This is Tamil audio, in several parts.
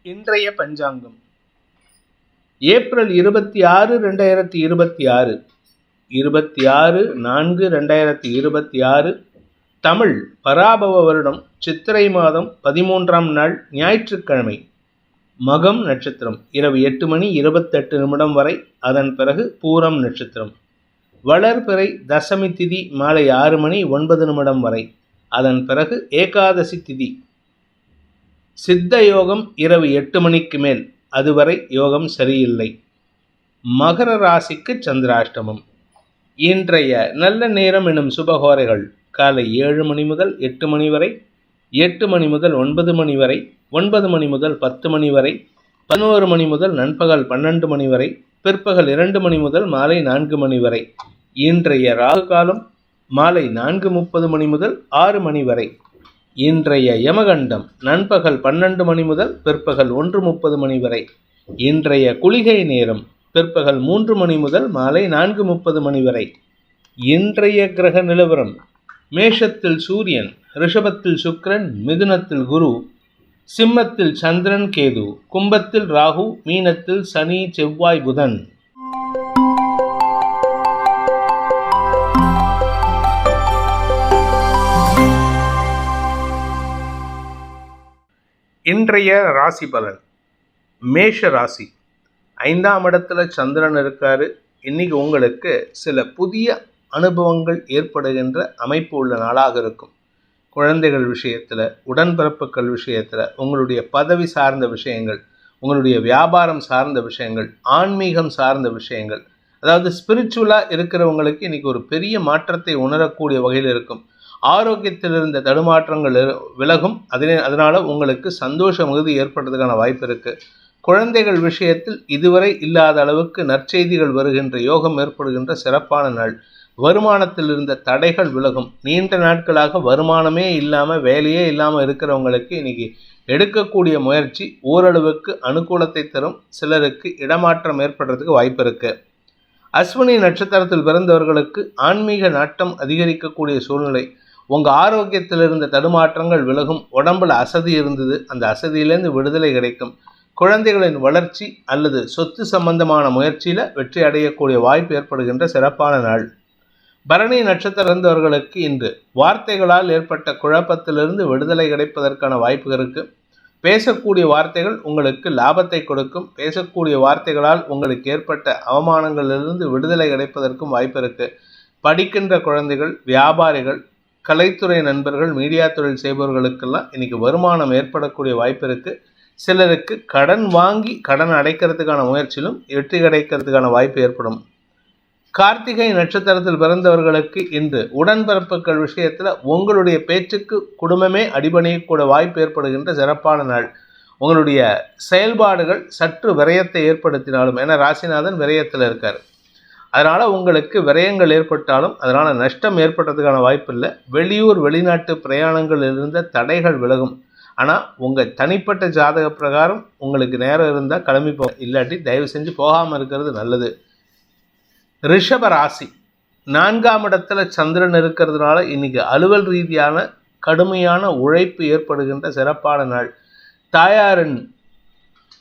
இன்றைய பஞ்சாங்கம் ஏப்ரல் 26, 2026, 26/4/2026, தமிழ் பராபவ வருடம் சித்திரை மாதம் 13ஆம் நாள் ஞாயிற்றுக்கிழமை. மகம் நட்சத்திரம் இரவு 8:28 வரை, அதன் பிறகு பூரம் நட்சத்திரம். வளர்பிறை தசமி திதி மாலை 6:09 வரை, அதன் பிறகு ஏகாதசி திதி. சித்த யோகம் இரவு 8 மணிக்கு மேல், அதுவரை யோகம் சரியில்லை. மகர ராசிக்கு சந்திராஷ்டமம். இன்றைய நல்ல நேரம் எனும் சுபகோரைகள் காலை 7 மணி முதல் 8 மணி வரை, 8 மணி முதல் 9 மணி வரை, 9 மணி முதல் 10 மணி வரை, 11 மணி முதல் நண்பகல் 12 மணி வரை, பிற்பகல் 2 மணி முதல் மாலை 4 மணி வரை. இன்றைய ராகு காலம் மாலை 4:30 மணி முதல் 6 மணி வரை. இன்றைய யமகண்டம் நண்பகல் 12 மணி முதல் பிற்பகல் 1:30 மணி வரை. இன்றைய குளிகை நேரம் பிற்பகல் 3 மணி முதல் மாலை 4:30 மணி வரை. இன்றைய கிரக நிலவரம்: மேஷத்தில் சூரியன், ரிஷபத்தில் சுக்கிரன், மிதுனத்தில் குரு, சிம்மத்தில் சந்திரன் கேது, கும்பத்தில் ராகு, மீனத்தில் சனி செவ்வாய் புதன். இன்றைய ராசி பலன். மேஷ ராசி, 5ஆம் இடத்துல சந்திரன் இருக்காரு. இன்னைக்கு உங்களுக்கு சில புதிய அனுபவங்கள் ஏற்படுகின்ற அமைப்பு உள்ள நாளாக இருக்கும். குழந்தைகள் விஷயத்தில், உடன்பிறப்புகள் விஷயத்தில், உங்களுடைய பதவி சார்ந்த விஷயங்கள், உங்களுடைய வியாபாரம் சார்ந்த விஷயங்கள், ஆன்மீகம் சார்ந்த விஷயங்கள், அதாவது ஸ்பிரிச்சுவலாக இருக்கிறவங்களுக்கு இன்னைக்கு ஒரு பெரிய மாற்றத்தை உணரக்கூடிய வகையில் இருக்கும். ஆரோக்கியத்தில் இருந்த தடுமாற்றங்கள் விலகும். அதனால் உங்களுக்கு சந்தோஷ மிகுதி ஏற்படுறதுக்கான வாய்ப்பு இருக்குது. குழந்தைகள் விஷயத்தில் இதுவரை இல்லாத அளவுக்கு நற்செய்திகள் வருகின்ற யோகம் ஏற்படுகின்ற சிறப்பான நாள். வருமானத்தில் இருந்த தடைகள் விலகும். நீண்ட நாட்களாக வருமானமே இல்லாமல், வேலையே இல்லாமல் இருக்கிறவங்களுக்கு இன்னைக்கு எடுக்கக்கூடிய முயற்சி ஓரளவுக்கு அனுகூலத்தை தரும். சிலருக்கு இடமாற்றம் ஏற்படுறதுக்கு வாய்ப்பு இருக்குது. அஸ்வினி நட்சத்திரத்தில் பிறந்தவர்களுக்கு ஆன்மீக நாட்டம் அதிகரிக்கக்கூடிய சூழ்நிலை. உங்கள் ஆரோக்கியத்தில் இருந்த தடுமாற்றங்கள் விலகும். உடம்புல அசதி இருந்தது, அந்த அசதியிலேருந்து விடுதலை கிடைக்கும். குழந்தைகளின் வளர்ச்சி அல்லது சொத்து சம்பந்தமான முயற்சியில் வெற்றி அடையக்கூடிய வாய்ப்பு ஏற்படுகின்ற சிறப்பான நாள். பரணி நட்சத்திரம் இருந்தவர்களுக்கு இன்று வார்த்தைகளால் ஏற்பட்ட குழப்பத்திலிருந்து விடுதலை கிடைப்பதற்கான வாய்ப்பு இருக்குது. பேசக்கூடிய வார்த்தைகள் உங்களுக்கு லாபத்தை கொடுக்கும். பேசக்கூடிய வார்த்தைகளால் உங்களுக்கு ஏற்பட்ட அவமானங்களிலிருந்து விடுதலை கிடைப்பதற்கும் வாய்ப்பு இருக்குது. படிக்கின்ற குழந்தைகள், வியாபாரிகள், கலைத்துறை நண்பர்கள், மீடியா தொழில் செய்பவர்களுக்கெல்லாம் இன்னைக்கு வருமானம் ஏற்படக்கூடிய வாய்ப்பு இருக்குது. சிலருக்கு கடன் வாங்கி கடன் அடைக்கிறதுக்கான முயற்சியிலும் வெற்றி கிடைக்கிறதுக்கான வாய்ப்பு ஏற்படும். கார்த்திகை நட்சத்திரத்தில் பிறந்தவர்களுக்கு இன்று உடன்பிறப்புகள் விஷயத்தில் உங்களுடைய பேச்சுக்கு குடும்பமே அடிபணியக்கூடிய வாய்ப்பு ஏற்படுகின்ற சிறப்பான நாள். உங்களுடைய செயல்பாடுகள் சற்று விரயத்தை ஏற்படுத்தினாலும், ஏன்னா ராசிநாதன் விரயத்தில் இருக்கார், அதனால் உங்களுக்கு விரயங்கள் ஏற்பட்டாலும் அதனால் நஷ்டம் ஏற்படுறதுக்கான வாய்ப்பு இல்லை. வெளியூர் வெளிநாட்டு பிரயாணங்கள் இருந்த தடைகள் விலகும். ஆனால் உங்கள் தனிப்பட்ட ஜாதக பிரகாரம் உங்களுக்கு நேரம் இருந்தால் கிளம்பி போக, இல்லாட்டி தயவு செஞ்சு போகாமல் இருக்கிறது நல்லது. ரிஷப ராசி, 4ஆம் இடத்துல சந்திரன் இருக்கிறதுனால இன்னைக்கு அலுவல் ரீதியான கடுமையான உழைப்பு ஏற்படுகின்ற சிறப்பான நாள். தாயாரின்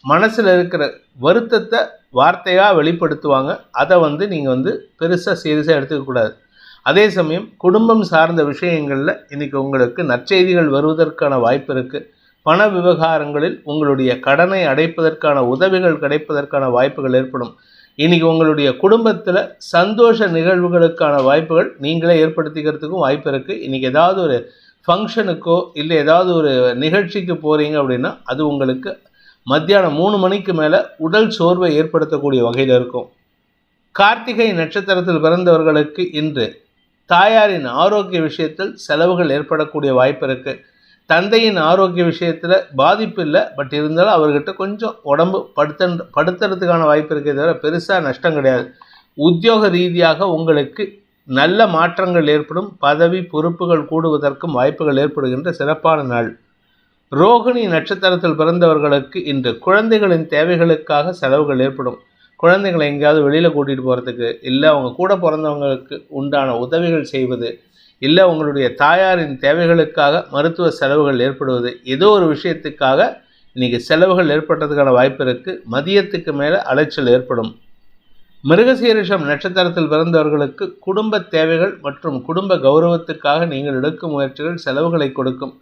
மனசில் இருக்கிற வருத்தத்தை வார்த்தையாக வெளிப்படுத்துவாங்க. அதை நீங்கள் பெருசாக சீரியஸாக எடுத்துக்கக்கூடாது. அதே சமயம் குடும்பம் சார்ந்த விஷயங்களில் இன்றைக்கி உங்களுக்கு நற்செய்திகள் வருவதற்கான வாய்ப்பு இருக்குது. பண விவகாரங்களில் உங்களுடைய கடனை அடைப்பதற்கான உதவிகள் கிடைப்பதற்கான வாய்ப்புகள் ஏற்படும். இன்றைக்கி உங்களுடைய குடும்பத்தில் சந்தோஷ நிகழ்வுகளுக்கான வாய்ப்புகள் நீங்களே ஏற்படுத்திக்கிறதுக்கும் வாய்ப்பு இருக்குது. இன்றைக்கி ஏதாவது ஒரு ஃபங்க்ஷனுக்கோ இல்லை ஏதாவது ஒரு நிகழ்ச்சிக்கு போகிறீங்க அப்படின்னா அது உங்களுக்கு மத்தியானம் 3 மணிக்கு மேலே உடல் சோர்வை ஏற்படுத்தக்கூடிய வகையில் இருக்கும். கார்த்திகை நட்சத்திரத்தில் பிறந்தவர்களுக்கு இன்று தாயாரின் ஆரோக்கிய விஷயத்தில் செலவுகள் ஏற்படக்கூடிய வாய்ப்பு இருக்குது. தந்தையின் ஆரோக்கிய விஷயத்தில் பாதிப்பு இல்லை, பட் இருந்தாலும் அவர்கிட்ட கொஞ்சம் உடம்பு படுத்துறதுக்கான வாய்ப்பு இருக்கே தவிர பெருசாக நஷ்டம் கிடையாது. உத்தியோக ரீதியாக உங்களுக்கு நல்ல மாற்றங்கள் ஏற்படும். பதவி பொறுப்புகள் கூடுவதற்கும் வாய்ப்புகள் ஏற்படுகின்ற சிறப்பான நாள். ரோகிணி நட்சத்திரத்தில் பிறந்தவர்களுக்கு இன்று குழந்தைகளின் தேவைகளுக்காக செலவுகள் ஏற்படும். குழந்தைகளை எங்கேயாவது வெளியில் கூட்டிகிட்டு போகிறதுக்கு, இல்லை அவங்க கூட பிறந்தவங்களுக்கு உண்டான உதவிகள் செய்வது, இல்லை உங்களுடைய தாயாரின் தேவைகளுக்காக மருத்துவ செலவுகள் ஏற்படுவது, ஏதோ ஒரு விஷயத்துக்காக இன்றைக்கி செலவுகள் ஏற்படுறதுக்கான வாய்ப்பு இருக்குது. மதியத்துக்கு மேலே அலைச்சல் ஏற்படும். மிருகசீரிஷம் நட்சத்திரத்தில் பிறந்தவர்களுக்கு குடும்ப தேவைகள் மற்றும் குடும்ப கௌரவத்திற்காக நீங்கள் எடுக்கும் முயற்சிகள் செலவுகளை கொடுக்கும்.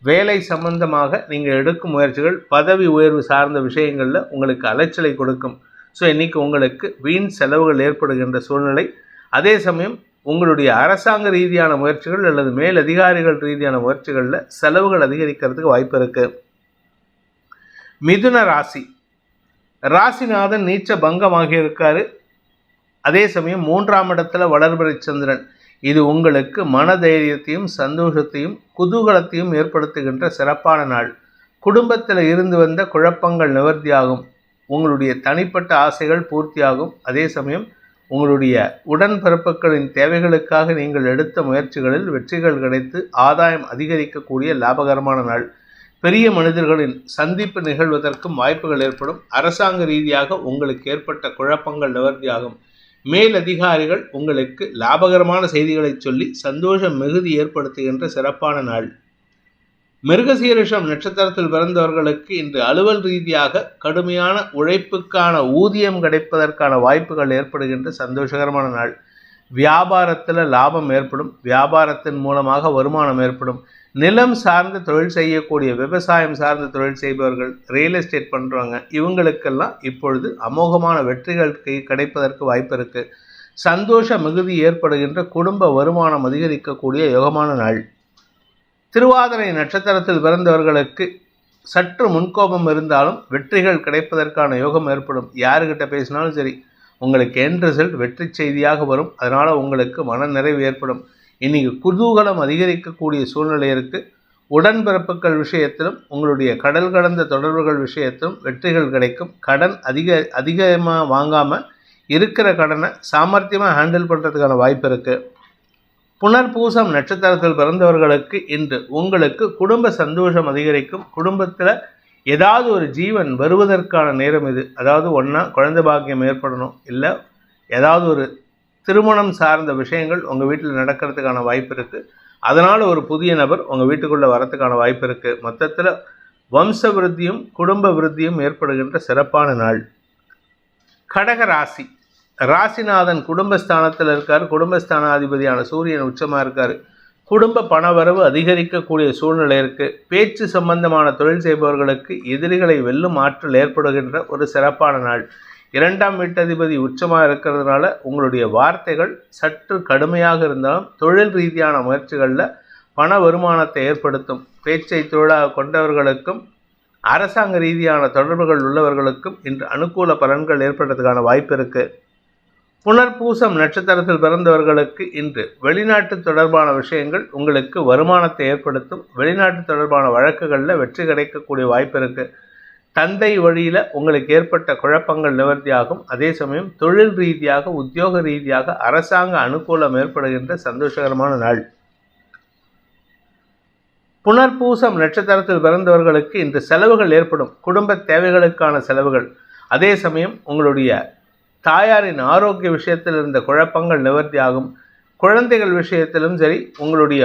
வேலை சம்பந்தமாக நீங்கள் எடுக்கும் முயற்சிகள் பதவி உயர்வு சார்ந்த விஷயங்களில் உங்களுக்கு அலைச்சலை கொடுக்கும். ஸோ இன்றைக்கி உங்களுக்கு வீண் செலவுகள் ஏற்படுகின்ற சூழ்நிலை. அதே சமயம் உங்களுடைய அரசாங்க ரீதியான முயற்சிகள் அல்லது மேலதிகாரிகள் ரீதியான முயற்சிகளில் செலவுகள் அதிகரிக்கிறதுக்கு வாய்ப்பு இருக்குது. மிதுன ராசி, ராசிநாதன் நீச்ச பங்கமாகி இருக்காரு. அதே சமயம் 3ஆம் இடத்துல வளர்பிறை சந்திரன். இது உங்களுக்கு மனதைரியத்தையும் சந்தோஷத்தையும் குதூகலத்தையும் ஏற்படுத்துகின்ற சிறப்பான நாள். குடும்பத்தில் இருந்து வந்த குழப்பங்கள் நிவர்த்தியாகும். உங்களுடைய தனிப்பட்ட ஆசைகள் பூர்த்தியாகும். அதே சமயம் உங்களுடைய உடன்பிறப்புகளின் தேவைகளுக்காக நீங்கள் எடுத்த முயற்சிகளில் வெற்றிகள் கிடைத்து ஆதாயம் அதிகரிக்கக்கூடிய லாபகரமான நாள். பெரிய மனிதர்களின் சந்திப்பு நிகழ்வதற்கும் வாய்ப்புகள் ஏற்படும். அரசாங்க ரீதியாக உங்களுக்கு ஏற்பட்ட குழப்பங்கள் நிவர்த்தியாகும். மேலதிகாரிகள் உங்களுக்கு லாபகரமான செய்திகளை சொல்லி சந்தோஷம் மிகுதி ஏற்படுத்துகின்ற சிறப்பான நாள். மிருகசீரிஷம் நட்சத்திரத்தில் பிறந்தவர்களுக்கு இன்று அலுவல் ரீதியாக கடுமையான உழைப்புக்கான ஊதியம் கிடைப்பதற்கான வாய்ப்புகள் ஏற்படுகின்ற சந்தோஷகரமான நாள். வியாபாரத்தில் லாபம் ஏற்படும். வியாபாரத்தின் மூலமாக வருமானம் ஏற்படும். நிலம் சார்ந்த தொழில் செய்யக்கூடிய, விவசாயம் சார்ந்த தொழில் செய்பவர்கள், ரியல் எஸ்டேட் பண்ணுறவங்க, இவங்களுக்கெல்லாம் இப்பொழுது அமோகமான வெற்றிகள் கிடைப்பதற்கு வாய்ப்பு இருக்குது. சந்தோஷ மிகுதி ஏற்படுகின்ற குடும்ப வருமானம் அதிகரிக்கக்கூடிய யோகமான நாள். திருவாதிரை நட்சத்திரத்தில் பிறந்தவர்களுக்கு சற்று முன்கோபம் இருந்தாலும் வெற்றிகள் கிடைப்பதற்கான யோகம் ஏற்படும். யாருக்கிட்ட பேசினாலும் சரி, உங்களுக்கு எண்ட் ரிசல்ட் வெற்றி செய்தியாக வரும். அதனால் உங்களுக்கு மன நிறைவு ஏற்படும். இன்றைக்கி குதூகலம் அதிகரிக்கக்கூடிய சூழ்நிலை இருக்குது. உடன்பிறப்புகள் விஷயத்திலும் உங்களுடைய கடல் கடந்த தொடர்புகள் விஷயத்திலும் வெற்றிகள் கிடைக்கும். கடன் அதிகமாக வாங்காமல் இருக்கிற கடனை சாமர்த்தியமாக ஹேண்டில் பண்ணுறதுக்கான வாய்ப்பு இருக்குது. புனர்பூசம் நட்சத்திரத்தில் பிறந்தவர்களுக்கு இன்று உங்களுக்கு குடும்ப சந்தோஷம் அதிகரிக்கும். குடும்பத்தில் ஏதாவது ஒரு ஜீவன் வருவதற்கான நேரம் இது. அதாவது ஒன்றா குழந்தை பாக்கியம் ஏற்படணும், இல்லை ஏதாவது ஒரு திருமணம் சார்ந்த விஷயங்கள் உங்கள் வீட்டில் நடக்கிறதுக்கான வாய்ப்பு இருக்குது. அதனால் ஒரு புதிய நபர் உங்கள் வீட்டுக்குள்ளே வரத்துக்கான வாய்ப்பு இருக்குது. மொத்தத்தில் வம்ச விருத்தியும் குடும்ப விருத்தியும் ஏற்படுகின்ற சிறப்பான நாள். கடக ராசி, ராசிநாதன் குடும்பஸ்தானத்தில் இருக்கார். குடும்பஸ்தானாதிபதியான சூரியன் உச்சமாக இருக்கார். குடும்ப பணவரவு அதிகரிக்கக்கூடிய சூழ்நிலை இருக்குது. பேச்சு சம்பந்தமான தொழில் செய்பவர்களுக்கு எதிரிகளை வெல்லும் ஆற்றல் ஏற்படுகின்ற ஒரு சிறப்பான நாள். 2ஆம் வீட்டதிபதி உச்சமாக இருக்கிறதுனால உங்களுடைய வார்த்தைகள் சற்று கடுமையாக இருந்தாலும் தொழில் ரீதியான முயற்சிகளில் பண வருமானத்தை ஏற்படுத்தும். பேச்சை தொழிலாக கொண்டவர்களுக்கும் அரசாங்க ரீதியான தொடர்புகள் உள்ளவர்களுக்கும் இன்று அனுகூல பலன்கள் ஏற்படுறதுக்கான வாய்ப்பு இருக்குது. புனர்பூசம் நட்சத்திரத்தில் பிறந்தவர்களுக்கு இன்று வெளிநாட்டு தொடர்பான விஷயங்கள் உங்களுக்கு வருமானத்தை ஏற்படுத்தும். வெளிநாட்டு தொடர்பான வழக்குகளில் வெற்றி கிடைக்கக்கூடிய வாய்ப்பு இருக்குது. தந்தை வழியில் உங்களுக்கு ஏற்பட்ட குழப்பங்கள் நிவர்த்தியாகும். அதே சமயம் தொழில் ரீதியாக உத்தியோக ரீதியாக அரசாங்க அனுகூலம் ஏற்படுகின்ற சந்தோஷகரமான நாள். புனர்பூசம் நட்சத்திரத்தில் பிறந்தவர்களுக்கு இன்று செலவுகள் ஏற்படும். குடும்ப தேவைகளுக்கான செலவுகள். அதே சமயம் உங்களுடைய தாயாரின் ஆரோக்கிய விஷயத்தில் இருந்த குழப்பங்கள் நிவர்த்தியாகும். குழந்தைகள் விஷயத்திலும் சரி, உங்களுடைய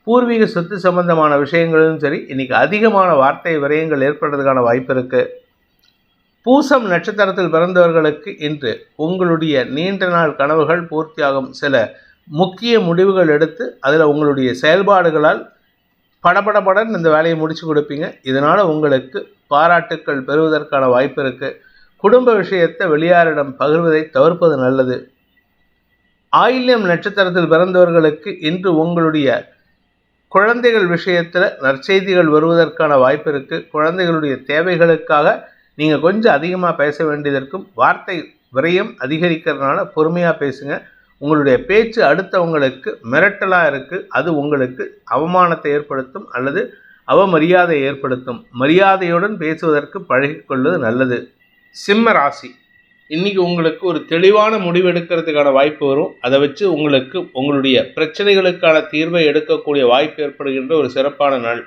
பூர்வீக சொத்து சம்பந்தமான விஷயங்களிலும் சரி, இன்றைக்கி அதிகமான வார்த்தை விரயங்கள் ஏற்படுறதுக்கான வாய்ப்பு இருக்குது. பூசம் நட்சத்திரத்தில் பிறந்தவர்களுக்கு இன்று உங்களுடைய நீண்ட நாள் கனவுகள் பூர்த்தியாகும். சில முக்கிய முடிவுகள் எடுத்து அதில் உங்களுடைய செயல்பாடுகளால் படபடபடன் இந்த வேலையை முடித்து கொடுப்பீங்க. இதனால் உங்களுக்கு பாராட்டுக்கள் பெறுவதற்கான வாய்ப்பு இருக்குது. குடும்ப விஷயத்தை வெளியாரிடம் பகிர்வதை தவிர்ப்பது நல்லது. ஆயில்யம் நட்சத்திரத்தில் பிறந்தவர்களுக்கு இன்று உங்களுடைய குழந்தைகள் விஷயத்தில் நற்செய்திகள் வருவதற்கான வாய்ப்பு இருக்குது. குழந்தைகளுடைய தேவைகளுக்காக நீங்கள் கொஞ்சம் அதிகமாக பேச வேண்டியதற்கும் வார்த்தை விரயம் அதிகரிக்கிறதுனால பொறுமையாக பேசுங்க. உங்களுடைய பேச்சு அடுத்தவங்களுக்கு மிரட்டலாக இருக்குது. அது உங்களுக்கு அவமானத்தை ஏற்படுத்தும் அல்லது அவமரியாதை ஏற்படுத்தும். மரியாதையுடன் பேசுவதற்கு பழகிக்கொள்வது நல்லது. சிம்ம ராசி, இன்றைக்கி உங்களுக்கு ஒரு தெளிவான முடிவு எடுக்கிறதுக்கான வாய்ப்பு வரும். அதை வச்சு உங்களுக்கு உங்களுடைய பிரச்சனைகளுக்கான தீர்வை எடுக்கக்கூடிய வாய்ப்பு ஏற்படுகின்ற ஒரு சிறப்பான நாள்.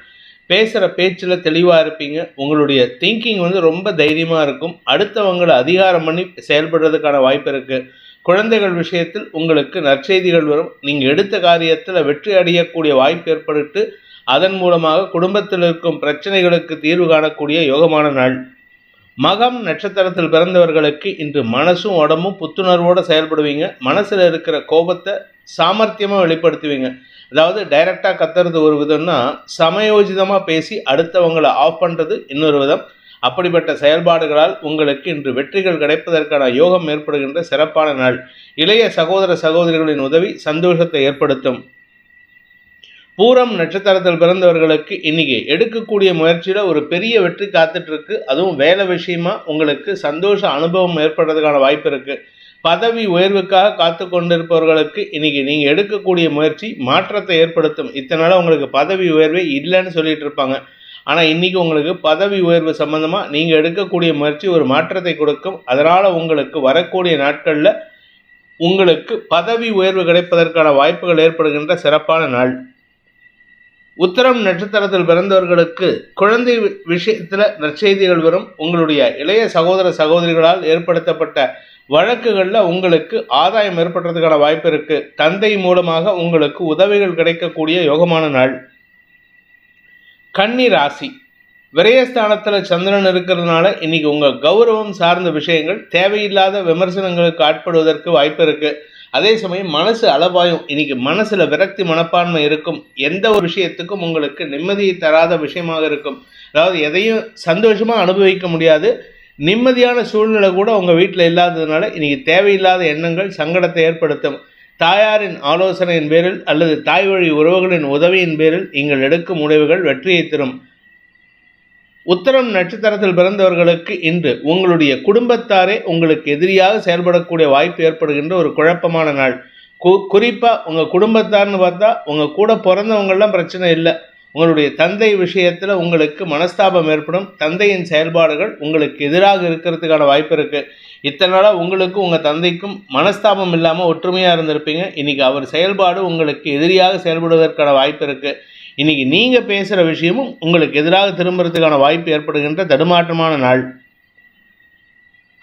பேசுகிற பேச்சில் தெளிவாக இருப்பீங்க. உங்களுடைய திங்கிங் ரொம்ப தைரியமாக இருக்கும். அடுத்தவங்களை அதிகாரம் பண்ணி செயல்படுறதுக்கான வாய்ப்பு இருக்குது. குழந்தைகள் விஷயத்தில் உங்களுக்கு நற்செய்திகள் வரும். நீங்கள் எடுத்த காரியத்தில் வெற்றி அடையக்கூடிய வாய்ப்பு ஏற்பட்டு அதன் மூலமாக குடும்பத்தில் இருக்கும் பிரச்சனைகளுக்கு தீர்வு காணக்கூடிய யோகமான நாள். மகம் நட்சத்திரத்தில் பிறந்தவர்களுக்கு இன்று மனசும் உடம்பும் புத்துணர்வோடு செயல்படுவீங்க. மனசில் இருக்கிற கோபத்தை சாமர்த்தியமாக வெளிப்படுத்துவீங்க. அதாவது டைரெக்டாக கத்துறது ஒரு விதம்னா, சமயோஜிதமாக பேசி அடுத்தவங்களை ஆஃப் பண்ணுறது இன்னொரு விதம். அப்படிப்பட்ட செயல்பாடுகளால் உங்களுக்கு இன்று வெற்றிகள் கிடைப்பதற்கான யோகம் ஏற்படுகின்ற சிறப்பான நாள். இளைய சகோதர சகோதரிகளின் உதவி சந்தோஷத்தை ஏற்படுத்தும். பூரம் நட்சத்திரத்தில் பிறந்தவர்களுக்கு இன்னைக்கு எடுக்கக்கூடிய முயற்சியில் ஒரு பெரிய வெற்றி காத்துட்டு இருக்கு. அதுவும் வேலை விஷயமா உங்களுக்கு சந்தோஷ அனுபவம் ஏற்படுறதுக்கான வாய்ப்பு இருக்கு. பதவி உயர்வுக்காக காத்து கொண்டிருப்பவர்களுக்கு இன்னைக்கு நீங்கள் எடுக்கக்கூடிய முயற்சி மாற்றத்தை ஏற்படுத்தும். இத்தனால உங்களுக்கு பதவி உயர்வே இல்லைன்னு சொல்லிட்டு இருப்பாங்க. ஆனால் இன்றைக்கி உங்களுக்கு பதவி உயர்வு சம்மந்தமாக நீங்கள் எடுக்கக்கூடிய முயற்சி ஒரு மாற்றத்தை கொடுக்கும். அதனால் உங்களுக்கு வரக்கூடிய நாட்களில் உங்களுக்கு பதவி உயர்வு கிடைப்பதற்கான வாய்ப்புகள் ஏற்படுகின்ற சிறப்பான நாள். உத்திரம் நட்சத்திரத்தில் பிறந்தவர்களுக்கு குழந்தை விஷயத்தில் நற்செய்திகள் வரும். உங்களுடைய இளைய சகோதர சகோதரிகளால் ஏற்படுத்தப்பட்ட வழக்குகளில் உங்களுக்கு ஆதாயம் ஏற்படுறதுக்கான வாய்ப்பு இருக்குது. தந்தை மூலமாக உங்களுக்கு உதவிகள் கிடைக்கக்கூடிய யோகமான நாள். கன்னி ராசி, விரயஸ்தானத்தில் சந்திரன் இருக்கிறதுனால இன்னைக்கு உங்கள் கௌரவம் சார்ந்த விஷயங்கள் தேவையில்லாத விமர்சனங்களுக்கு ஆட்படுவதற்கு வாய்ப்பு இருக்குது. அதே சமயம் மனசு அளவாயும். இன்னைக்கு மனசில் விரக்தி மனப்பான்மை இருக்கும். எந்த ஒரு விஷயத்துக்கும் உங்களுக்கு நிம்மதியை தராத விஷயமாக இருக்கும். அதாவது எதையும் சந்தோஷமாக அனுபவிக்க முடியாது. நிம்மதியான சூழ்நிலை கூட உங்கள் வீட்டில் இல்லாததுனால இன்னைக்கு தேவையில்லாத எண்ணங்கள் சங்கடத்தை ஏற்படுத்தும். தாயாரின் ஆலோசனையின் பேரில் அல்லது தாய் வழி உறவுகளின் உதவியின் பேரில் நீங்கள் எடுக்கும் முடிவுகள் வெற்றியை தரும். உத்திரம் நட்சத்திரத்தில் பிறந்தவர்களுக்கு இன்று உங்களுடைய குடும்பத்தாரே உங்களுக்கு எதிரியாக செயல்படக்கூடிய வாய்ப்பு ஏற்படுகின்ற ஒரு குழப்பமான நாள். குறிப்பாக உங்கள் குடும்பத்தார்னு பார்த்தா உங்கள் கூட பிறந்தவங்கெல்லாம் பிரச்சனை இல்லை. உங்களுடைய தந்தை விஷயத்தில் உங்களுக்கு மனஸ்தாபம் ஏற்படும். தந்தையின் செயல்பாடுகள் உங்களுக்கு எதிராக இருக்கிறதுக்கான வாய்ப்பு இருக்குது. இத்தனை நாளாக உங்களுக்கு உங்கள் தந்தைக்கும் மனஸ்தாபம் இல்லாமல் ஒற்றுமையாக இருந்திருப்பீங்க. இன்றைக்கி அவர் செயல்பாடு உங்களுக்கு எதிரியாக செயல்படுவதற்கான வாய்ப்பு இருக்குது. இன்றைக்கி நீங்கள் பேசுகிற விஷயமும் உங்களுக்கு எதிராக திரும்புறதுக்கான வாய்ப்பு ஏற்படுகின்ற தடுமாற்றமான நாள்.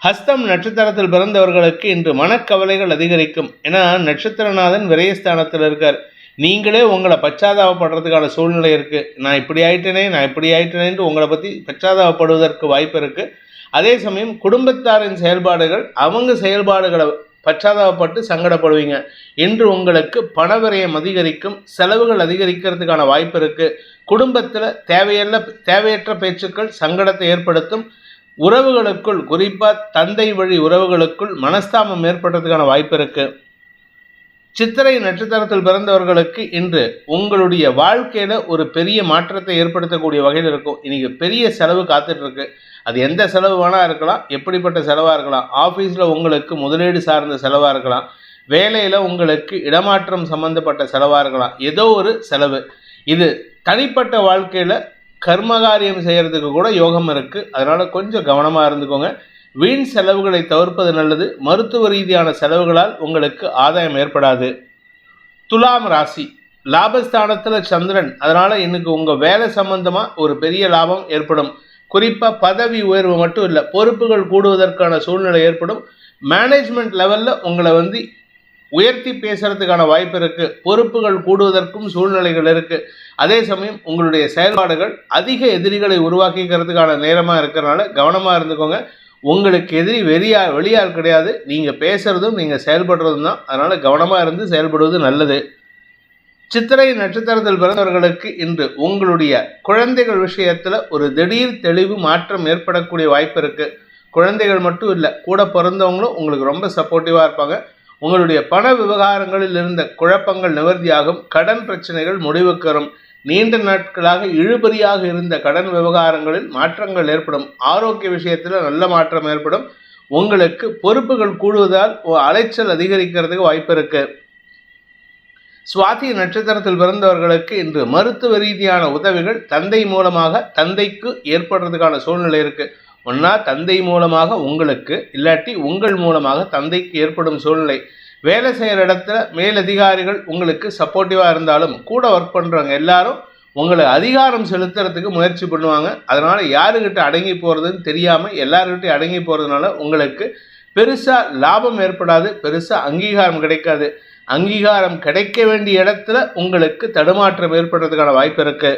ஹஸ்தம் நட்சத்திரத்தில் பிறந்தவர்களுக்கு இன்று மனக்கவலைகள் அதிகரிக்கும். ஏன்னா நட்சத்திரநாதன் விரயஸ்தானத்தில் இருக்கார். நீங்களே உங்களை பச்சாதாபப்படுறதுக்கான சூழ்நிலை இருக்குது. நான் இப்படி ஆயிட்டேனேன்ட்டு உங்களை பற்றி பச்சாதாபப்படுவதற்கு வாய்ப்பு இருக்குது. அதே சமயம் குடும்பத்தாரின் செயல்பாடுகள் அவங்க செயல்பாடுகளை பச்சாதாபப்பட்டு சங்கடப்படுவீங்க. இன்று உங்களுக்கு பணவிரயம் அதிகரிக்கும். செலவுகள் அதிகரிக்கிறதுக்கான வாய்ப்பு இருக்குது. குடும்பத்தில் தேவையற்ற பேச்சுக்கள் சங்கடத்தை ஏற்படுத்தும். உறவுகளுக்குள் குறிப்பாக தந்தை வழி உறவுகளுக்குள் மனஸ்தாபம் ஏற்படுறதுக்கான வாய்ப்பு இருக்குது. சித்திரை நட்சத்திரத்தில் பிறந்தவர்களுக்கு இன்று உங்களுடைய வாழ்க்கையில் ஒரு பெரிய மாற்றத்தை ஏற்படுத்தக்கூடிய வகையில் இருக்கும். இன்றைக்கி பெரிய செலவு காத்துட்ருக்கு. அது எந்த செலவு வேணால் இருக்கலாம். எப்படிப்பட்ட செலவாக இருக்கலாம். ஆஃபீஸில் உங்களுக்கு முதலீடு சார்ந்த செலவாக இருக்கலாம். வேலையில் உங்களுக்கு இடமாற்றம் சம்மந்தப்பட்ட செலவாக இருக்கலாம். ஏதோ ஒரு செலவு. இது தனிப்பட்ட வாழ்க்கையில் கர்மகாரியம் செய்கிறதுக்கு கூட யோகம் இருக்குது. அதனால் கொஞ்சம் கவனமாக இருந்துக்கோங்க. வீண் செலவுகளை தவிர்ப்பது நல்லது. மருத்துவ ரீதியான செலவுகளால் உங்களுக்கு ஆதாயம் ஏற்படாது. துலாம் ராசி, லாபஸ்தானத்தில் சந்திரன். அதனால் இன்னைக்கு உங்கள் வேலை சம்பந்தமாக ஒரு பெரிய லாபம் ஏற்படும். குறிப்பாக பதவி உயர்வு மட்டும் இல்லை, பொறுப்புகள் கூடுவதற்கான சூழ்நிலை ஏற்படும். மேனேஜ்மெண்ட் லெவலில் உங்களை உயர்த்தி பேசுறதுக்கான வாய்ப்பு இருக்குது. பொறுப்புகள் கூடுவதற்கும் சூழ்நிலைகள் இருக்குது. அதே சமயம் உங்களுடைய செயல்பாடுகள் அதிக எதிரிகளை உருவாக்கிக்கிறதுக்கான நேரமாக இருக்கிறனால கவனமாக இருந்துக்கோங்க. உங்களுக்கு எதிரி வெளியால் கிடையாது. நீங்கள் பேசுகிறதும் நீங்கள் செயல்படுறதும் தான். அதனால் கவனமாக இருந்து செயல்படுவது நல்லது. சித்திரை நட்சத்திரத்தில் பிறந்தவர்களுக்கு இன்று உங்களுடைய குழந்தைகள் விஷயத்தில் ஒரு திடீர் தெளிவு மாற்றம் ஏற்படக்கூடிய வாய்ப்பு இருக்குது. குழந்தைகள் மட்டும் இல்லை, கூட பிறந்தவங்களும் உங்களுக்கு ரொம்ப சப்போர்ட்டிவாக இருப்பாங்க. உங்களுடைய பண விவகாரங்களில் இருந்த குழப்பங்கள் நிவர்த்தியாகும். கடன் பிரச்சனைகள் முடிவுக்கு வரும். நீண்ட நாட்களாக இழுபறியாக இருந்த கடன் விவகாரங்களில் மாற்றங்கள் ஏற்படும். ஆரோக்கிய விஷயத்தில் நல்ல மாற்றம் ஏற்படும். உங்களுக்கு பொறுப்புகள் கூடுவதால் அலைச்சல் அதிகரிக்கிறதுக்கு வாய்ப்பு இருக்கு. சுவாதி நட்சத்திரத்தில் பிறந்தவர்களுக்கு இன்று மருத்துவ ரீதியான உதவிகள் தந்தை மூலமாக தந்தைக்கு ஏற்படுறதுக்கான சூழ்நிலை இருக்கு. ஒன்னா தந்தை மூலமாக உங்களுக்கு, இல்லாட்டி உங்கள் மூலமாக தந்தைக்கு ஏற்படும் சூழ்நிலை. வேலை செய்கிற இடத்துல மேலதிகாரிகள் உங்களுக்கு சப்போர்ட்டிவாக இருந்தாலும் கூட ஒர்க் பண்ணுறவங்க எல்லாரும் உங்களை அதிகாரம் செலுத்துறதுக்கு முயற்சி பண்ணுவாங்க. அதனால் யாருக்கிட்ட அடங்கி போகிறதுன்னு தெரியாமல் எல்லாருக்கிட்டையும் அடங்கி போகிறதுனால உங்களுக்கு பெருசாக லாபம் ஏற்படாது, பெருசாக அங்கீகாரம் கிடைக்காது. அங்கீகாரம் கிடைக்க வேண்டிய இடத்துல உங்களுக்கு தடுமாற்றம் ஏற்படுறதுக்கான வாய்ப்பு இருக்கு.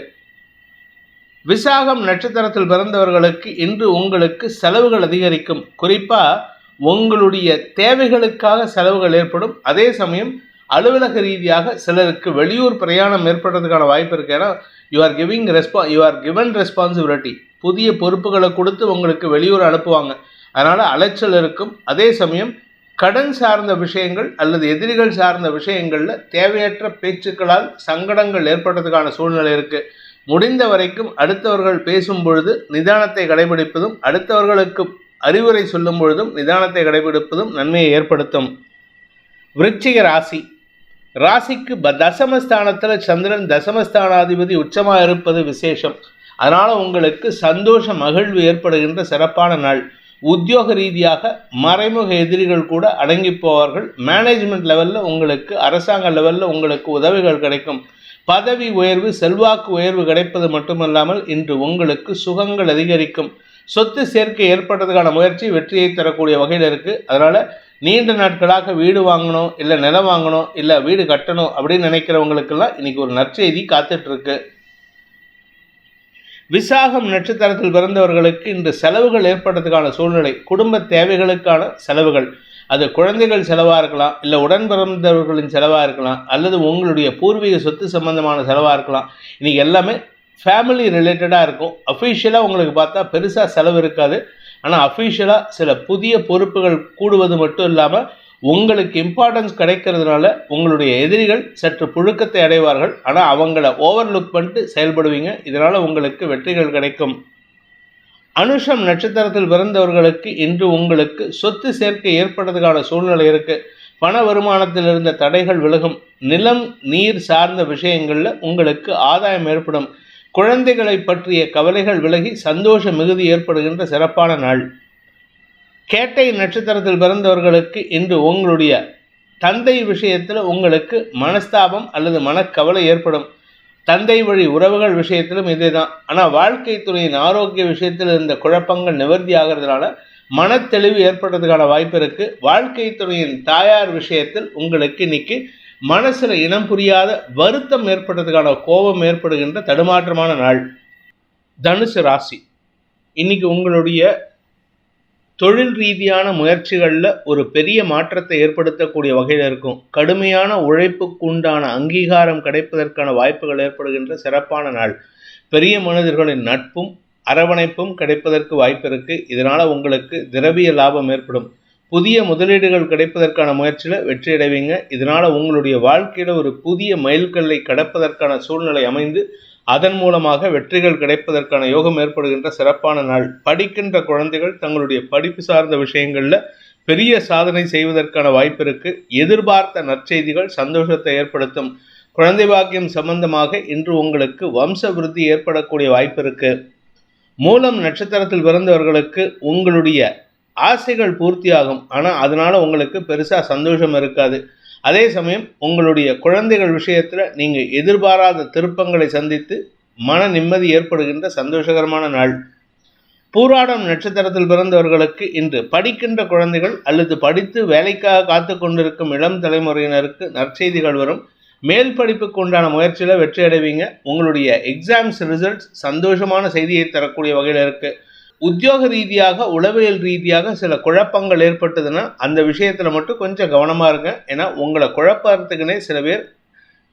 விசாகம் நட்சத்திரத்தில் பிறந்தவர்களுக்கு இன்று உங்களுக்கு செலவுகள் அதிகரிக்கும். குறிப்பாக உங்களுடைய தேவைகளுக்காக செலவுகள் ஏற்படும். அதே சமயம் அலுவலக ரீதியாக சிலருக்கு வெளியூர் பிரயாணம் ஏற்படுறதுக்கான வாய்ப்பு இருக்கு. ஏன்னா யூ ஆர் கிவன் ரெஸ்பான்சிபிலிட்டி. புதிய பொறுப்புகளை கொடுத்து உங்களுக்கு வெளியூர் அனுப்புவாங்க. அதனால் அலைச்சல் இருக்கும். அதே சமயம் கடன் சார்ந்த விஷயங்கள் அல்லது எதிரிகள் சார்ந்த விஷயங்களில் தேவையற்ற பேச்சுக்களால் சங்கடங்கள் ஏற்படுறதுக்கான சூழ்நிலை இருக்குது. முடிந்த வரைக்கும் அடுத்தவர்கள் பேசும் பொழுது நிதானத்தை கடைபிடிப்பதும் அடுத்தவர்களுக்கு அறிவுரை சொல்லும் பொழுதும் நிதானத்தை கடைபிடிப்பதும் நன்மையை ஏற்படுத்தும். விருச்சிக ராசிக்கு தசமஸ்தானத்தில் சந்திரன் தசமஸ்தானாதிபதி உச்சமாக இருப்பது விசேஷம். அதனால் உங்களுக்கு சந்தோஷ மகிழ்வு ஏற்படுகின்ற சிறப்பான நாள். உத்தியோக ரீதியாக மறைமுக எதிரிகள் கூட அடங்கி போவார்கள். மேனேஜ்மெண்ட் லெவலில் உங்களுக்கு, அரசாங்க லெவலில் உங்களுக்கு உதவிகள் கிடைக்கும். பதவி உயர்வு, செல்வாக்கு உயர்வு கிடைப்பது மட்டுமல்லாமல் இன்று உங்களுக்கு சுகங்கள் அதிகரிக்கும். சொத்து சேர்க்கை ஏற்பட்டதுக்கான முயற்சி வெற்றியை தரக்கூடிய வகையில் இருக்குது. அதனால் நீண்ட நாட்களாக வீடு வாங்கணும், இல்லை நிலம் வாங்கணும், இல்லை வீடு கட்டணும் அப்படின்னு நினைக்கிறவங்களுக்கெல்லாம் இன்னைக்கு ஒரு நற்செய்தி காத்துட்ருக்கு. விசாகம் நட்சத்திரத்தில் பிறந்தவர்களுக்கு இன்று செலவுகள் ஏற்படுறதுக்கான சூழ்நிலை. குடும்ப தேவைகளுக்கான செலவுகள், அது குழந்தைகள் செலவாக இருக்கலாம், இல்லை உடன் பிறந்தவர்களின் செலவாக இருக்கலாம், அல்லது உங்களுடைய பூர்வீக சொத்து சம்பந்தமான செலவாக இருக்கலாம். இன்றைக்கி எல்லாமே ஃபேமிலி ரிலேட்டடாக இருக்கும். அஃபீஷியலாக உங்களுக்கு பார்த்தா பெருசாக செலவு இருக்காது. ஆனால் அஃபீஷியலாக சில புதிய பொறுப்புகள் கூடுவது மட்டும் இல்லாமல் உங்களுக்கு இம்பார்ட்டன்ஸ் கிடைக்கிறதுனால உங்களுடைய எதிரிகள் சற்று புழுக்கத்தை அடைவார்கள். ஆனால் அவங்கள ஓவர்லுக் பண்ணிட்டு செயல்படுவீங்க. இதனால் உங்களுக்கு வெற்றிகள் கிடைக்கும். அனுஷம் நட்சத்திரத்தில் பிறந்தவர்களுக்கு இன்று உங்களுக்கு சொத்து சேர்க்கை ஏற்படுறதுக்கான சூழ்நிலை இருக்குது. பண வருமானத்தில் இருந்த தடைகள் விலகும். நிலம் நீர் சார்ந்த விஷயங்களில் உங்களுக்கு ஆதாயம் ஏற்படும். குழந்தைகளை பற்றிய கவலைகள் விலகி சந்தோஷ மிகுதி ஏற்படுகின்ற சிறப்பான நாள். கேட்டை நட்சத்திரத்தில் பிறந்தவர்களுக்கு இன்று உங்களுடைய தந்தை விஷயத்தில் உங்களுக்கு மனஸ்தாபம் அல்லது மனக்கவலை ஏற்படும். தந்தை வழி உறவுகள் விஷயத்திலும் இதே தான். ஆனால் வாழ்க்கை துணையின் ஆரோக்கிய விஷயத்தில் இருந்த குழப்பங்கள் நிவர்த்தி ஆகிறதுனால மனத்தெளிவு ஏற்படுறதுக்கான வாய்ப்பு இருக்குது. வாழ்க்கை துணையின் தாயார் விஷயத்தில் உங்களுக்கு இன்னைக்கு மனசில் இனம் புரியாத வருத்தம் ஏற்படுறதுக்கான கோபம் ஏற்படுகின்ற தடுமாற்றமான நாள். தனுசு ராசி, இன்னைக்கு உங்களுடைய தொழில் ரீதியான முயற்சிகளில் ஒரு பெரிய மாற்றத்தை ஏற்படுத்தக்கூடிய வகையில் இருக்கும். கடுமையான உழைப்புக்கு உண்டான அங்கீகாரம் கிடைப்பதற்கான வாய்ப்புகள் ஏற்படுகின்ற சிறப்பான நாள். பெரிய மனிதர்களின் நட்பும் அரவணைப்பும் கிடைப்பதற்கு வாய்ப்பு இருக்குது. இதனால் உங்களுக்கு திரவிய லாபம் ஏற்படும். புதிய முதலீடுகள் கிடைப்பதற்கான முயற்சியில் வெற்றி அடைவீங்க. இதனால் உங்களுடைய வாழ்க்கையில் ஒரு புதிய மைல்கல்லை கடப்பதற்கான சூழ்நிலை அமைந்து அதன் மூலமாக வெற்றிகள் கிடைப்பதற்கான யோகம் ஏற்படுகின்ற சிறப்பான நாள். படிக்கின்ற குழந்தைகள் தங்களுடைய படிப்பு சார்ந்த விஷயங்களில் பெரிய சாதனை செய்வதற்கான வாய்ப்பு இருக்குது. எதிர்பார்த்த நற்செய்திகள் சந்தோஷத்தை ஏற்படுத்தும். குழந்தை பாக்கியம் சம்பந்தமாக இன்று உங்களுக்கு வம்ச விருத்தி ஏற்படக்கூடிய வாய்ப்பு இருக்குது. மூலம் நட்சத்திரத்தில் பிறந்தவர்களுக்கு உங்களுடைய ஆசைகள் பூர்த்தியாகும். ஆனால் அதனால் உங்களுக்கு பெருசாக சந்தோஷம் இருக்காது. அதே சமயம் உங்களுடைய குழந்தைகள் விஷயத்தில் நீங்கள் எதிர்பாராத திருப்பங்களை சந்தித்து மன நிம்மதி ஏற்படுகின்ற சந்தோஷகரமான நாள். பூராடம் நட்சத்திரத்தில் பிறந்தவர்களுக்கு இன்று படிக்கின்ற குழந்தைகள் அல்லது படித்து வேலைக்காக காத்து கொண்டிருக்கும் இளம் தலைமுறையினருக்கு நற்செய்திகள் வரும். மேல் படிப்புக்கு உண்டான முயற்சியில் வெற்றி அடைவீங்க. உங்களுடைய எக்ஸாம்ஸ் ரிசல்ட்ஸ் சந்தோஷமான செய்தியை தரக்கூடிய வகையில் இருக்குது. உத்தியோக ரீதியாக உளவியல் ரீதியாக சில குழப்பங்கள் ஏற்பட்டதுன்னா அந்த விஷயத்தில் மட்டும் கொஞ்சம் கவனமாக இருங்க. ஏன்னா உங்களை குழப்பத்துக்குன்னே சில பேர்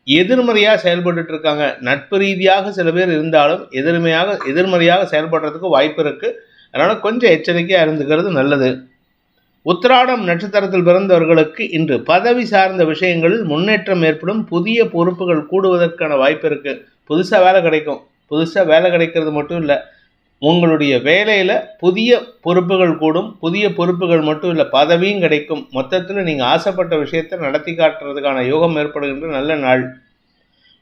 எதிர்மறையாக செயல்பட்டு இருக்காங்க. நட்பு ரீதியாக சில பேர் இருந்தாலும் எதிர்மறையாக செயல்படுறதுக்கு வாய்ப்பு இருக்குது. அதனால் கொஞ்சம் எச்சரிக்கையாக இருந்துக்கிறது நல்லது. உத்திராடம் நட்சத்திரத்தில் பிறந்தவர்களுக்கு இன்று பதவி சார்ந்த விஷயங்களில் முன்னேற்றம் ஏற்படும். புதிய பொறுப்புகள் கூடுவதற்கான வாய்ப்பு இருக்குது. புதுசாக வேலை கிடைக்கும். புதுசாக வேலை கிடைக்கிறது மட்டும் இல்லை, உங்களுடைய வேலையில் புதிய பொறுப்புகள் கூடும். புதிய பொறுப்புகள் மட்டும் இல்லை, பதவியும் கிடைக்கும். மொத்தத்தில் நீங்கள் ஆசைப்பட்ட விஷயத்தை நடத்தி காட்டுறதுக்கான யோகம் ஏற்படுகின்ற நல்ல நாள்.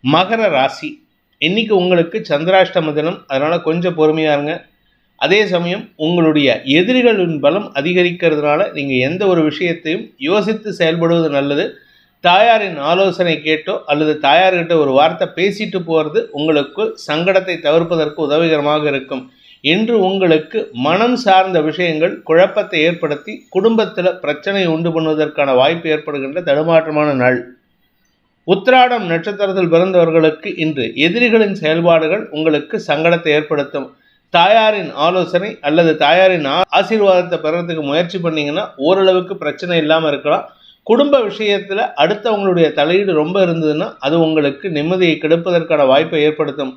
மகர ராசி, இன்னைக்கு உங்களுக்கு சந்திராஷ்டம தினம். அதனால் கொஞ்சம் பொறுமையாக இருங்க. அதே சமயம் உங்களுடைய எதிரிகளின் பலம் அதிகரிக்கிறதுனால நீங்கள் எந்த ஒரு விஷயத்தையும் யோசித்து செயல்படுவது நல்லது. தாயாரின் ஆலோசனை கேட்டோ அல்லது தாயார்கிட்ட ஒரு வார்த்தை பேசிட்டு போகிறது உங்களுக்கு சங்கடத்தை தவிர்ப்பதற்கு உதவிகரமாக இருக்கும். இன்று உங்களுக்கு மனம் சார்ந்த விஷயங்கள் குழப்பத்தை ஏற்படுத்தி குடும்பத்தில் பிரச்சனை உண்டு பண்ணுவதற்கான வாய்ப்பு ஏற்படுகின்ற தடுமாற்றமான நாள். உத்திராடம் நட்சத்திரத்தில் பிறந்தவர்களுக்கு இன்று எதிரிகளின் செயல்பாடுகள் உங்களுக்கு சங்கடத்தை ஏற்படுத்தும். தாயாரின் ஆலோசனை அல்லது தாயாரின் ஆசீர்வாதத்தை பெறறதுக்கு முயற்சி பண்ணீங்கன்னா ஓரளவுக்கு பிரச்சனை இல்லாமல் இருக்கலாம். குடும்ப விஷயத்தில் அடுத்தவங்களுடைய தலையீடு ரொம்ப இருந்ததுன்னா அது உங்களுக்கு நிம்மதியை கெடுப்பதற்கான வாய்ப்பை ஏற்படுத்தும்.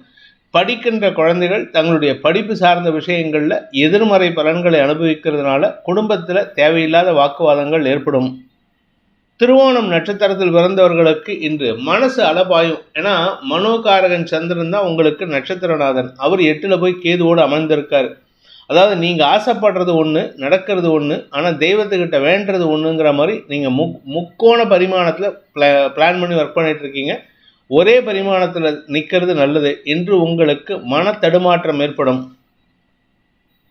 படிக்கின்ற குழந்தைகள் தங்களுடைய படிப்பு சார்ந்த விஷயங்களில் எதிர்மறை பலன்களை அனுபவிக்கிறதுனால குடும்பத்தில் தேவையில்லாத வாக்குவாதங்கள் ஏற்படும். திருவோணம் நட்சத்திரத்தில் பிறந்தவர்களுக்கு இன்று மனசு அலபாயும். ஏன்னா மனோகாரகன் சந்திரன் தான் உங்களுக்கு நட்சத்திரநாதன். அவர் 8ல் போய் கேதுவோடு அமர்ந்திருக்காரு. அதாவது நீங்கள் ஆசைப்படுறது ஒன்று, நடக்கிறது ஒன்று, ஆனால் தெய்வத்துக்கிட்ட வேண்டுறது ஒன்றுங்கிற மாதிரி நீங்கள் முக்கோண பரிமாணத்தில் பிளான் பண்ணி ஒர்க் பண்ணிட்டு இருக்கீங்க. ஒரே பரிமாணத்தில் நிற்கிறது நல்லது. இன்று உங்களுக்கு மன தடுமாற்றம் ஏற்படும்.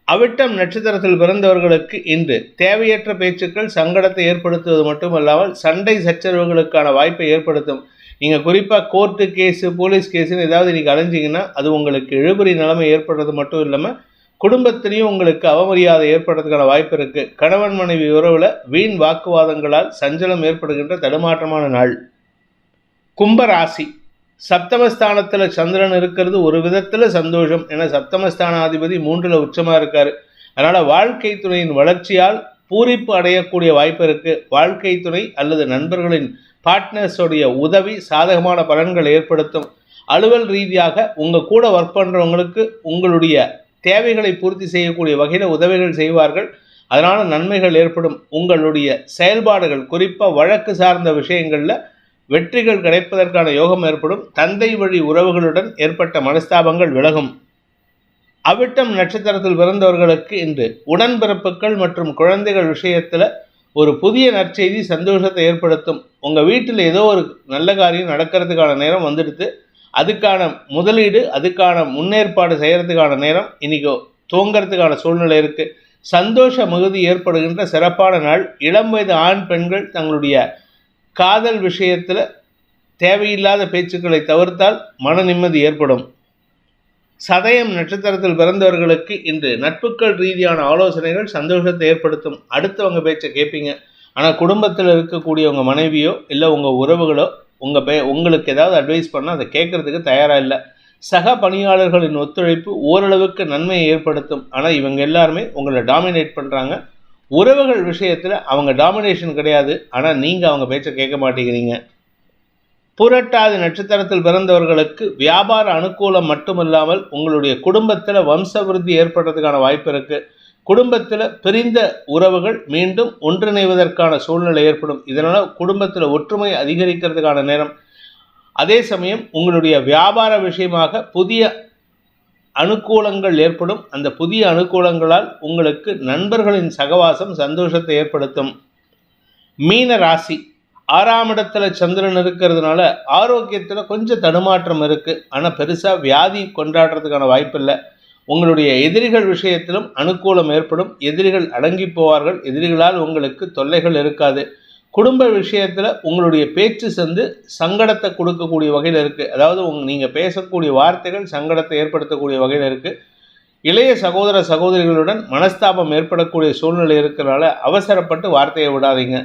அவிட்டம் நட்சத்திரத்தில் பிறந்தவர்களுக்கு இன்று தேவையற்ற பேச்சுக்கள் சங்கடத்தை ஏற்படுத்துவது மட்டுமல்லாமல் சண்டை சச்சரவுகளுக்கான வாய்ப்பை ஏற்படுத்தும். நீங்கள் குறிப்பாக கோர்ட்டு கேஸு, போலீஸ் கேஸுன்னு ஏதாவது நீங்கள் அலைஞ்சிங்கன்னா அது உங்களுக்கு இழுபறி நிலைமை ஏற்படுறது மட்டும் இல்லாமல் குடும்பத்திலையும் உங்களுக்கு அவமரியாதை ஏற்படுறதுக்கான வாய்ப்பு இருக்குது. கணவன் மனைவி உறவில் வீண் வாக்குவாதங்களால் சஞ்சலம் ஏற்படுகின்ற தடுமாற்றமான நாள். கும்பராசி. சப்தமஸ்தானத்தில் சந்திரன் இருக்கிறது ஒரு விதத்தில் சந்தோஷம். ஏன்னா சப்தமஸ்தானாதிபதி 3ல் உச்சமாக இருக்கார். அதனால் வாழ்க்கை துணையின் வளர்ச்சியால் பூரிப்பு அடையக்கூடிய வாய்ப்பு இருக்குது. வாழ்க்கை துணை அல்லது நண்பர்களின் பார்ட்னர்ஸோடைய உதவி சாதகமான பலன்களை ஏற்படுத்தும். அலுவல் ரீதியாக உங்கள் கூட ஒர்க் பண்ணுறவங்களுக்கு உங்களுடைய தேவைகளை பூர்த்தி செய்யக்கூடிய வகையில் உதவிகள் செய்வார்கள். அதனால் நன்மைகள் ஏற்படும். உங்களுடைய செயல்பாடுகள் குறிப்பாக வழக்கு சார்ந்த விஷயங்களில் வெற்றிகள் கிடைப்பதற்கான யோகம் ஏற்படும். தந்தை வழி உறவுகளுடன் ஏற்பட்ட மனஸ்தாபங்கள் விலகும். அவிட்டம் நட்சத்திரத்தில் பிறந்தவர்களுக்கு இன்று உடன்பிறப்புகள் மற்றும் குழந்தைகள் விஷயத்தில் ஒரு புதிய நற்செய்தி சந்தோஷத்தை ஏற்படுத்தும். உங்கள் வீட்டில் ஏதோ ஒரு நல்ல காரியம் நடக்கிறதுக்கான நேரம் வந்துடுது. அதுக்கான முதலீடு, அதுக்கான முன்னேற்பாடு செய்கிறதுக்கான நேரம் இன்றைக்கி துவங்கிறதுக்கான சூழ்நிலை இருக்குது. சந்தோஷ மிகுதி ஏற்படுகின்ற சிறப்பான நாள். இளம் வயது ஆண் பெண்கள் தங்களுடைய காதல் விஷயத்தில் தேவையில்லாத பேச்சுக்களை தவிர்த்தால் மன நிம்மதி ஏற்படும். சதயம் நட்சத்திரத்தில் பிறந்தவர்களுக்கு இன்று நட்புகள் ரீதியான ஆலோசனைகள் சந்தோஷத்தை ஏற்படுத்தும். அடுத்தவங்க பேச்சை கேட்பீங்க. ஆனால் குடும்பத்தில் இருக்கக்கூடியவங்க மனைவியோ இல்லை உங்கள் உறவுகளோ உங்களுக்கு ஏதாவது அட்வைஸ் பண்ணால் அதை கேட்குறதுக்கு தயாராக இல்லை. சக பணியாளர்களின் ஒத்துழைப்பு ஓரளவுக்கு நன்மையை ஏற்படுத்தும். ஆனால் இவங்க எல்லாருமே உங்களை டாமினேட் பண்ணுறாங்க. உறவுகள் விஷயத்தில் அவங்க டாமினேஷன் கிடையாது, ஆனால் நீங்கள் அவங்க பேச்சை கேட்க மாட்டேங்கிறீங்க. புரட்டாதி நட்சத்திரத்தில் பிறந்தவர்களுக்கு வியாபார அனுகூலம் மட்டுமல்லாமல் உங்களுடைய குடும்பத்தில் வம்சவிருத்தி ஏற்படுறதுக்கான வாய்ப்பு இருக்குது. குடும்பத்தில் பிரிந்த உறவுகள் மீண்டும் ஒன்றிணைவதற்கான சூழ்நிலை ஏற்படும். இதனால் குடும்பத்தில் ஒற்றுமை அதிகரிக்கிறதுக்கான நேரம். அதே சமயம் உங்களுடைய வியாபார விஷயமாக புதிய அனுகூலங்கள் ஏற்படும். அந்த புதிய அனுகூலங்களால் உங்களுக்கு நண்பர்களின் சகவாசம் சந்தோஷத்தை ஏற்படுத்தும். மீன ராசி. 6ஆம் இடத்துல சந்திரன் இருக்கிறதுனால ஆரோக்கியத்தில் கொஞ்சம் தடுமாற்றம் இருக்குது. ஆனால் பெருசாக வியாதி கொண்டாடுறதுக்கான வாய்ப்பு இல்லை. உங்களுடைய எதிரிகள் விஷயத்திலும் அனுகூலம் ஏற்படும். எதிரிகள் அடங்கி போவார்கள். எதிரிகளால் உங்களுக்கு தொல்லைகள் இருக்காது. குடும்ப விஷயத்தில் உங்களுடைய பேச்சு சங்கடத்தை கொடுக்கக்கூடிய வகையில் இருக்குது. அதாவது நீங்கள் பேசக்கூடிய வார்த்தைகள் சங்கடத்தை ஏற்படுத்தக்கூடிய வகையில் இருக்குது. இளைய சகோதர சகோதரிகளுடன் மனஸ்தாபம் ஏற்படக்கூடிய சூழ்நிலை இருக்கிறனால அவசரப்பட்டு வார்த்தையை விடாதீங்க.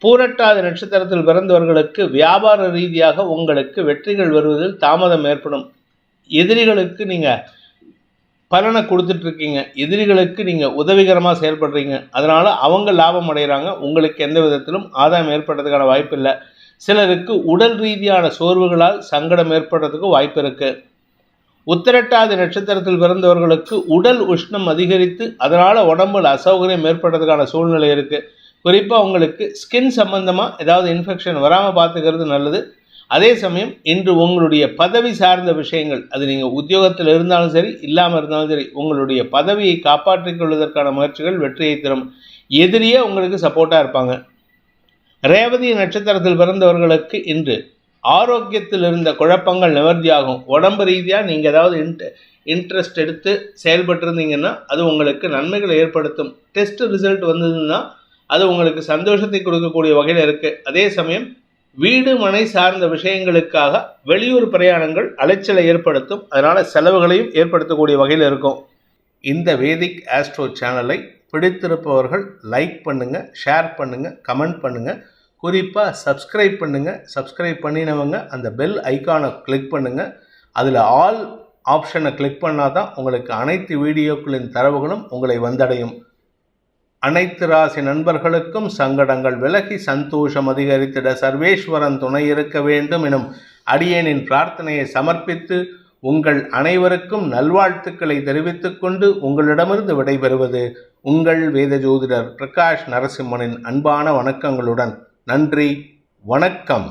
பூரட்டாதி நட்சத்திரத்தில் பிறந்தவர்களுக்கு வியாபார ரீதியாக உங்களுக்கு வெற்றிகள் வருவதில் தாமதம் ஏற்படும். எதிரிகளுக்கு நீங்கள் பலனை கொடுத்துட்ருக்கீங்க. எதிரிகளுக்கு நீங்கள் உதவிகரமாக செயல்படுறீங்க. அதனால் அவங்க லாபம் அடைகிறாங்க. உங்களுக்கு எந்த விதத்திலும் ஆதாயம் ஏற்படுறதுக்கான வாய்ப்பு இல்லை. சிலருக்கு உடல் ரீதியான சோர்வுகளால் சங்கடம் ஏற்படுறதுக்கு வாய்ப்பு இருக்குது. உத்திரட்டாதி நட்சத்திரத்தில் பிறந்தவர்களுக்கு உடல் உஷ்ணம் அதிகரித்து அதனால் உடம்புல அசௌகரியம் ஏற்படுறதுக்கான சூழ்நிலை இருக்குது. குறிப்பாக உங்களுக்கு ஸ்கின் சம்பந்தமாக ஏதாவது இன்ஃபெக்ஷன் வராமல் பார்த்துக்கிறது நல்லது. அதே சமயம் இன்று உங்களுடைய பதவி சார்ந்த விஷயங்கள், அது நீங்கள் உத்தியோகத்தில் இருந்தாலும் சரி இல்லாமல் இருந்தாலும் சரி, உங்களுடைய பதவியை காப்பாற்றிக் கொள்வதற்கான முயற்சிகள் வெற்றியை தரும். எதிரியே உங்களுக்கு சப்போர்ட்டாக இருப்பாங்க. ரேவதி நட்சத்திரத்தில் பிறந்தவர்களுக்கு இன்று ஆரோக்கியத்தில் இருந்த குழப்பங்கள் நிவர்த்தியாகும். உடம்பு ரீதியாக நீங்கள் ஏதாவது இன்ட்ரெஸ்ட் எடுத்து செயல்பட்டிருந்தீங்கன்னா அது உங்களுக்கு நன்மைகளை ஏற்படுத்தும். டெஸ்ட் ரிசல்ட் வந்ததுன்னா அது உங்களுக்கு சந்தோஷத்தை கொடுக்கக்கூடிய வகையில் இருக்குது. அதே சமயம் வீடு மனை சார்ந்த விஷயங்களுக்காக வெளியூர் பிரயாணங்கள் அலைச்சலை ஏற்படுத்தும். அதனால் செலவுகளையும் ஏற்படுத்தக்கூடிய வகையில் இருக்கும். இந்த வேதிக் ஆஸ்ட்ரோ சேனலை பிடித்திருப்பவர்கள் லைக் பண்ணுங்கள், ஷேர் பண்ணுங்கள், கமெண்ட் பண்ணுங்கள். குறிப்பாக சப்ஸ்கிரைப் பண்ணுங்கள். சப்ஸ்கிரைப் பண்ணினவங்க அந்த பெல் ஐக்கானை கிளிக் பண்ணுங்கள். அதில் ஆல் ஆப்ஷனை கிளிக் பண்ணால் தான் உங்களுக்கு அனைத்து வீடியோக்களின் தரவுகளும் உங்களை வந்தடையும். அனைத்து ராசி நண்பர்களுக்கும் சங்கடங்கள் விலகி சந்தோஷம் அதிகரித்திட சர்வேஸ்வரன் துணை இருக்க வேண்டும் எனும் அடியேனின் பிரார்த்தனையை சமர்ப்பித்து உங்கள் அனைவருக்கும் நல்வாழ்த்துக்களை தெரிவித்துக் கொண்டு உங்களிடமிருந்து விடைபெறுவது உங்கள் வேத ஜோதிடர் பிரகாஷ் நரசிம்மனின் அன்பான வணக்கங்களுடன். நன்றி, வணக்கம்.